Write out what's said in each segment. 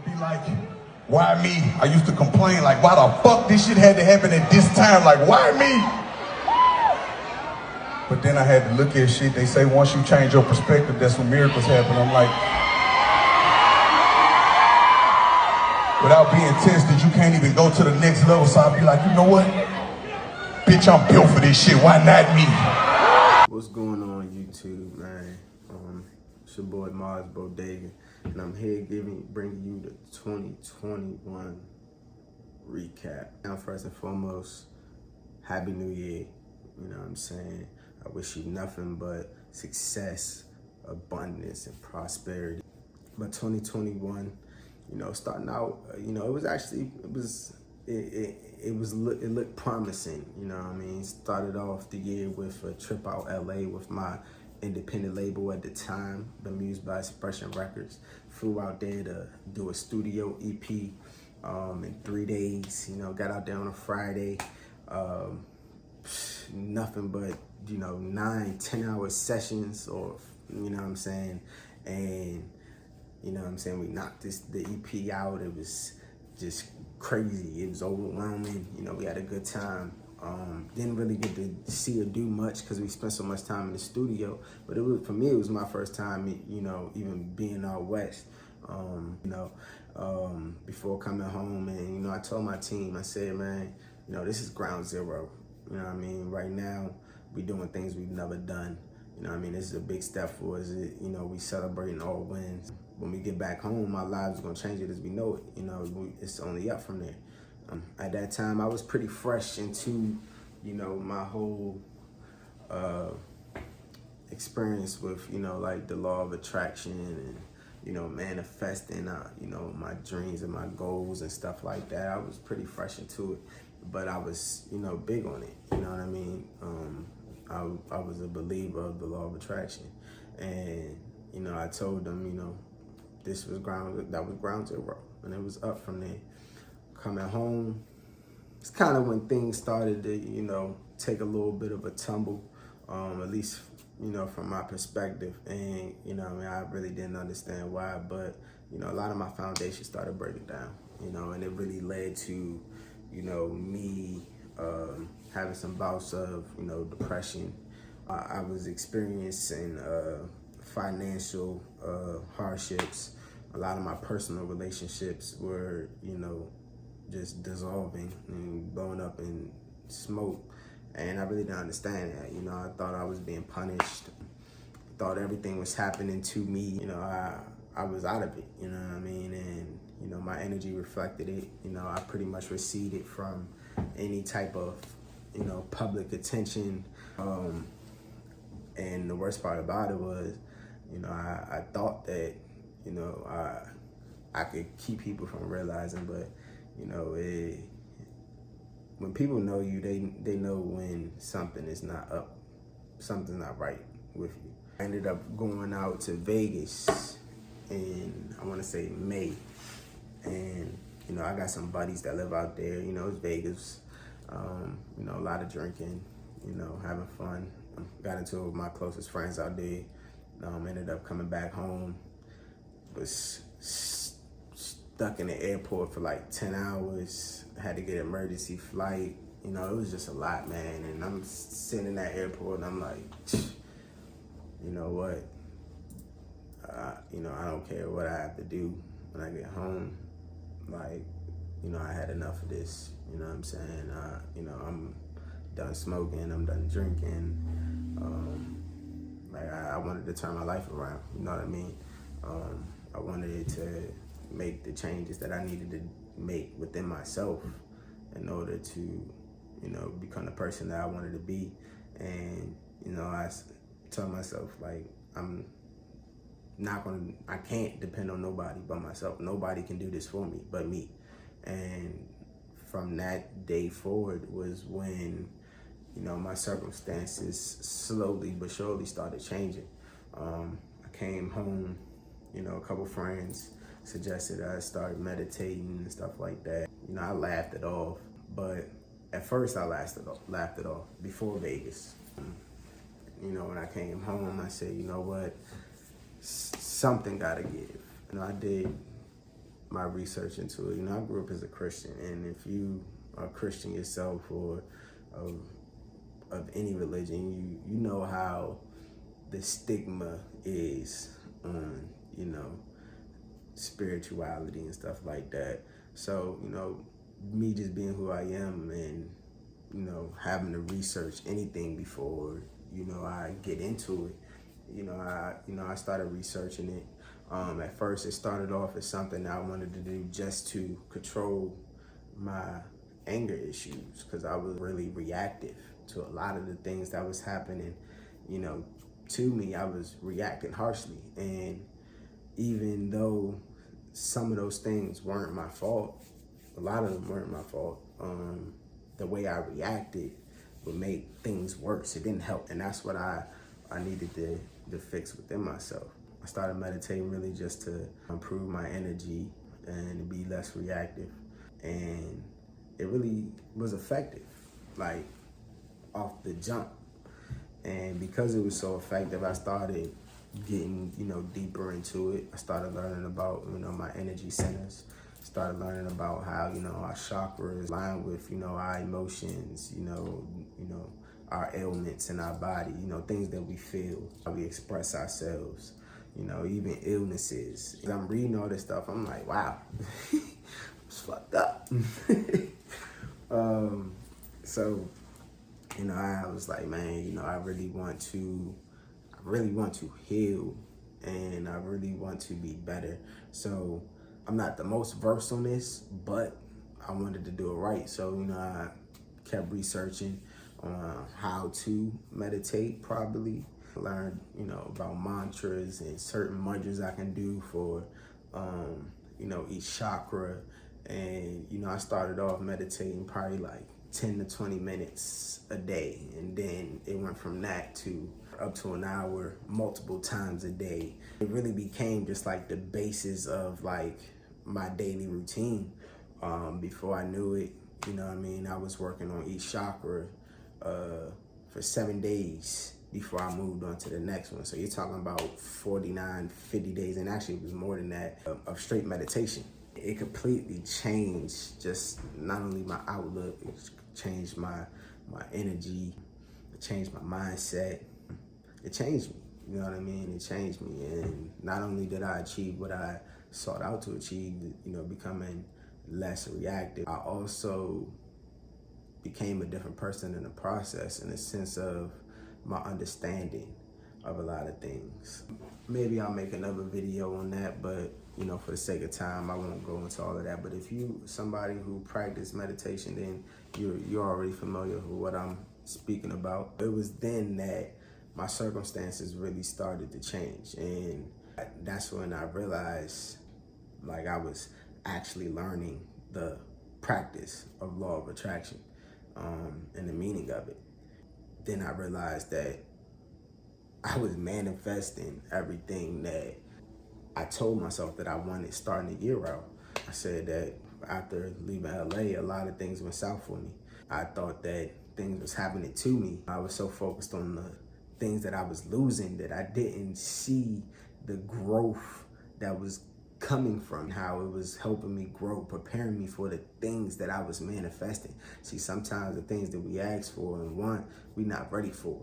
be like, why me? I used to complain like, why the fuck this shit had to happen at this time? Like, why me? But then I had to look at shit. They say once you change your perspective, that's when miracles happen. I'm like, without being tested, you can't even go to the next level. So I'll be like, you know what? Bitch, I'm built for this shit. Why not me? What's going on YouTube, man? It's your boy Marz, Bodega, and I'm here bringing you the 2021 recap. Now, first and foremost, Happy New Year. You know what I'm saying? I wish you nothing but success, abundance, and prosperity. But 2021, you know, starting out, you know, it looked promising, you know what I mean? Started off the year with a trip out LA with my independent label at the time, Bemused by Expression Records. Flew out there to do a studio EP in 3 days, you know, got out there on a Friday. Nothing but, you know, 9-10 hour sessions, or, you know what I'm saying? And, you know what I'm saying, we knocked the EP out. It was just crazy. It was overwhelming. You know, we had a good time. Didn't really get to see or do much because we spent so much time in the studio. But it was, for me, it was my first time, you know, even being out west. Before coming home, and, you know, I told my team, I said, man, you know, this is ground zero. You know what I mean? Right now, we doing things we've never done. You know what I mean? This is a big step for us. You know, we celebrating all wins. When we get back home, our lives are gonna change it as we know it. You know, it's only up from there. At that time, I was pretty fresh into, you know, my whole experience with, you know, like the law of attraction and, you know, manifesting, you know, my dreams and my goals and stuff like that. I was pretty fresh into it, but I was, you know, big on it. You know what I mean? I was a believer of the law of attraction, and, you know, I told them, you know, that was ground zero, and it was up from there. Coming home, it's kind of when things started to, you know, take a little bit of a tumble, at least, you know, from my perspective. And, you know, I mean, I really didn't understand why, but, you know, a lot of my foundation started breaking down, you know, and it really led to, you know, me having some bouts of, you know, depression. I was experiencing financial hardships. A lot of my personal relationships were, you know, just dissolving and blowing up in smoke. And I really didn't understand that. You know, I thought I was being punished. I thought everything was happening to me. You know, I was out of it, you know what I mean? And, you know, my energy reflected it. You know, I pretty much receded from any type of, you know, public attention. And the worst part about it was, you know, I thought that, you know, I could keep people from realizing, but, you know, when people know you, they know when something is not up, something's not right with you. I ended up going out to Vegas in, I want to say, May. And, you know, I got some buddies that live out there. You know, it's Vegas. You know, a lot of drinking, you know, having fun. Got into it with my closest friends out there. Ended up coming back home. Was stuck in the airport for like 10 hours. Had to get an emergency flight. You know, it was just a lot, man. And I'm sitting in that airport and I'm like, you know what? You know, I don't care what I have to do when I get home. Like, you know, I had enough of this. You know what I'm saying? You know, I'm done smoking. I'm done drinking. Like, I wanted to turn my life around. You know what I mean? I wanted to make the changes that I needed to make within myself in order to, you know, become the person that I wanted to be. And, you know, I told myself, like, I can't depend on nobody but myself. Nobody can do this for me but me. And from that day forward was when, you know, my circumstances slowly but surely started changing. I came home, you know, a couple friends suggested I start meditating and stuff like that. You know, I laughed it off, but at first I laughed it off before Vegas. You know, when I came home, I said, you know what, something gotta give. You know, I did my research into it. You know, I grew up as a Christian, and if you are a Christian yourself or of any religion, you know how the stigma is on, you know, spirituality and stuff like that. So, you know, me just being who I am and, you know, having to research anything before, you know, I get into it, I started researching it. At first it started off as something I wanted to do just to control my anger issues, because I was really reactive to a lot of the things that was happening, you know, to me. I was reacting harshly, and even though some of those things weren't my fault, a lot of them weren't my fault, the way I reacted would make things worse. It didn't help, and that's what I needed to fix within myself. I started meditating really just to improve my energy and to be less reactive, and it really was effective, like off the jump. And because it was so effective, I started getting, you know, deeper into it. I started learning about, you know, my energy centers. Started learning about how, you know, our chakras align with, you know, our emotions, you know, our ailments in our body, you know, things that we feel, how we express ourselves, you know, even illnesses. As I'm reading all this stuff, I'm like, wow, it's fucked up. So, you know, I was like, man, you know, I really want to heal, and I really want to be better. So I'm not the most versed on this, but I wanted to do it right. So, you know, I kept researching on how to meditate properly. Learned, you know, about mantras and certain mantras I can do for, you know, each chakra. And, you know, I started off meditating probably like 10 to 20 minutes a day. And then it went from that to up to an hour, multiple times a day. It really became just like the basis of like my daily routine. Before I knew it, you know what I mean, I was working on each chakra for 7 days before I moved on to the next one. So you're talking about 49, 50 days, and actually it was more than that, of straight meditation. It completely changed just not only my outlook, it changed my energy, it changed my mindset, it changed me, you know what I mean? It changed me, and not only did I achieve what I sought out to achieve, you know, becoming less reactive, I also became a different person in the process, in the sense of my understanding of a lot of things. Maybe I'll make another video on that, but you know, for the sake of time, I won't go into all of that. But if you somebody who practice meditation, then you're already familiar with what I'm speaking about. It was then that my circumstances really started to change, and that's when I realized like I was actually learning the practice of law of attraction, and the meaning of it. Then I realized that I was manifesting everything that I told myself that I wanted starting the year out. I said that after leaving LA, a lot of things went south for me. I thought that things was happening to me. I was so focused on the things that I was losing that I didn't see the growth that was coming from, how it was helping me grow, preparing me for the things that I was manifesting. See, sometimes the things that we ask for and want, we're not ready for.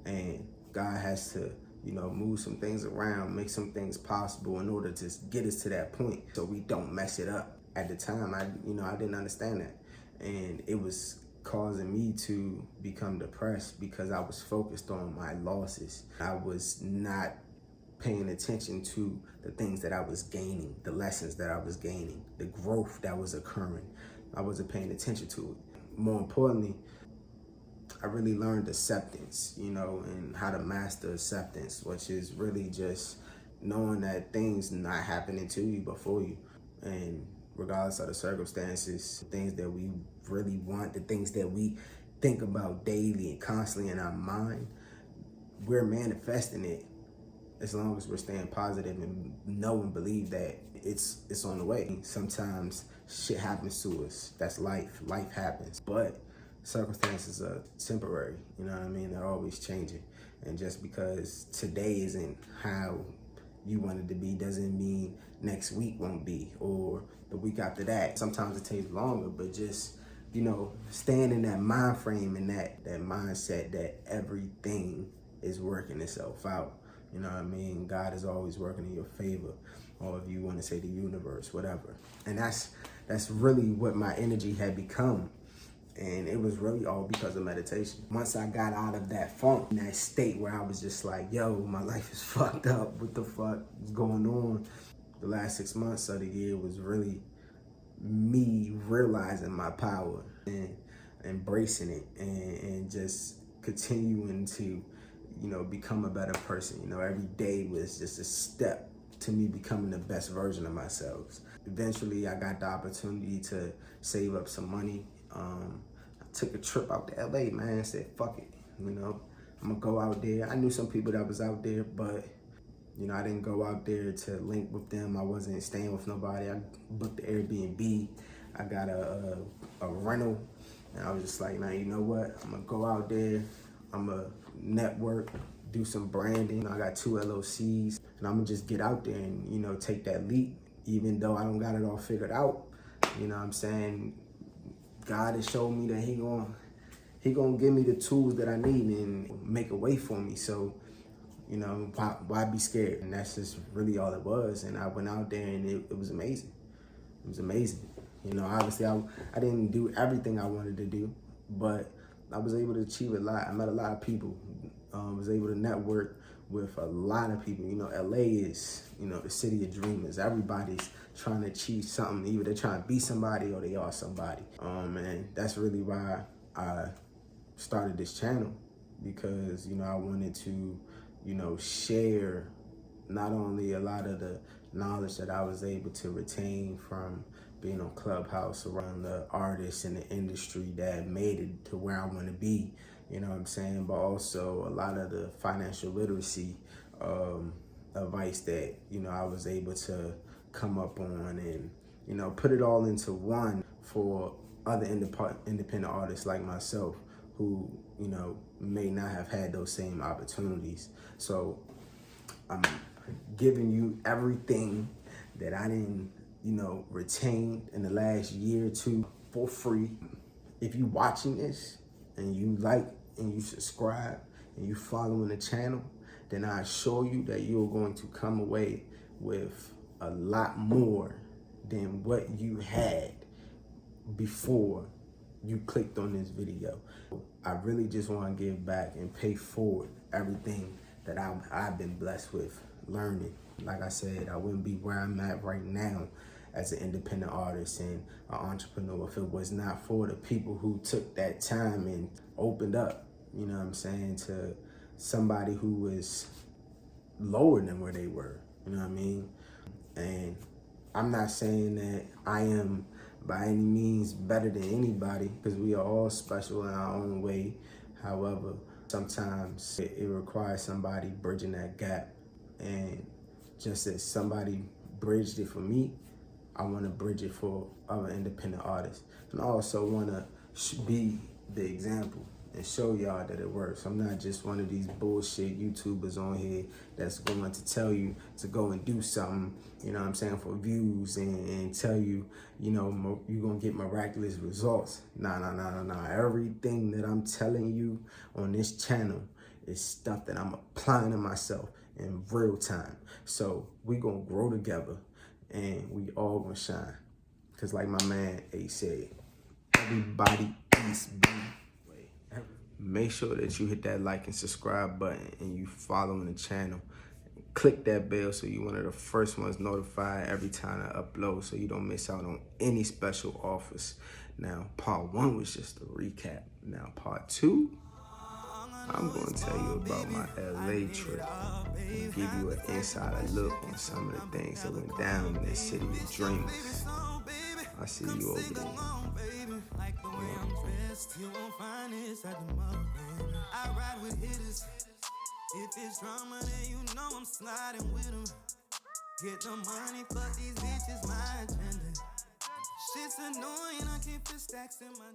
And God has to, you know, move some things around, make some things possible in order to get us to that point so we don't mess it up. At the time, I didn't understand that. And it was causing me to become depressed because I was focused on my losses. I was not paying attention to the things that I was gaining, the lessons that I was gaining, the growth that was occurring. I wasn't paying attention to it. More importantly, I really learned acceptance, you know, and how to master acceptance, which is really just knowing that things not happening to you but for you. And regardless of the circumstances, the things that we really want, the things that we think about daily and constantly in our mind, we're manifesting it as long as we're staying positive and know and believe that it's on the way. Sometimes shit happens to us. That's life. Life happens. But circumstances are temporary, you know what I mean? They're always changing. And just because today isn't how you want it to be doesn't mean next week won't be, or the week after that. Sometimes it takes longer, but just, you know, staying in that mind frame and that mindset that everything is working itself out. You know what I mean? God is always working in your favor, or if you want to say the universe, whatever. And that's really what my energy had become. And it was really all because of meditation. Once I got out of that funk, in that state where I was just like, yo, my life is fucked up. What the fuck is going on? The last 6 months of the year was really me realizing my power and embracing it and just continuing to, you know, become a better person. You know, every day was just a step to me becoming the best version of myself. Eventually, I got the opportunity to save up some money. I took a trip out to LA, man, and said, fuck it, you know, I'm gonna go out there. I knew some people that was out there, but, you know, I didn't go out there to link with them. I wasn't staying with nobody. I booked the Airbnb. I got a rental, and I was just like, nah, you know what? I'm gonna go out there. I'm gonna network, do some branding. I got 2 LLCs, and I'm gonna just get out there and, you know, take that leap, even though I don't got it all figured out. You know what I'm saying? God has showed me that he gonna give me the tools that I need and make a way for me. So, you know, why be scared? And that's just really all it was. And I went out there and it was amazing. It was amazing. You know, obviously I didn't do everything I wanted to do, but I was able to achieve a lot. I met a lot of people. Was able to network with a lot of people. You know, LA is, you know, the city of dreamers. Everybody's trying to achieve something. Either they're trying to be somebody or they are somebody. And that's really why I started this channel, because, you know, I wanted to, you know, share not only a lot of the knowledge that I was able to retain from being on Clubhouse around the artists in the industry that made it to where I want to be, you know what I'm saying, but also a lot of the financial literacy advice that, you know, I was able to come up on and, you know, put it all into one for other independent artists like myself who, you know, may not have had those same opportunities. So I'm giving you everything that I didn't, you know, retain in the last year or two for free. If you watching this and you like and you subscribe and you following the channel, then I assure you that you're going to come away with a lot more than what you had before you clicked on this video. I really just want to give back and pay forward everything that I've been blessed with learning. Like I said, I wouldn't be where I'm at right now as an independent artist and an entrepreneur if it was not for the people who took that time and opened up, you know what I'm saying, to somebody who was lower than where they were, you know what I mean? And I'm not saying that I am by any means better than anybody, because we are all special in our own way. However, sometimes it requires somebody bridging that gap. And just as somebody bridged it for me, I want to bridge it for other independent artists. And I also want to be the example and show y'all that it works. I'm not just one of these bullshit YouTubers on here that's going to tell you to go and do something, you know what I'm saying, for views and tell you, you know, you're going to get miraculous results. Nah. Everything that I'm telling you on this channel is stuff that I'm applying to myself in real time. So we going to grow together and we all going to shine. Because like my man A said, everybody is blue. Make sure that you hit that like and subscribe button and you following the channel. Click that bell so you're one of the first ones notified every time I upload, so you don't miss out on any special offers. Now, part 1 was just a recap. Now, part 2, I'm going to tell you about my LA trip and give you an insider look on some of the things that went down in this city of dreamers. I see you over there. You won't find this at the mall, baby. I ride with hitters. If it's drama, then you know I'm sliding with them. Get the money, fuck these bitches, my agenda. Shit's annoying, I keep the stacks in my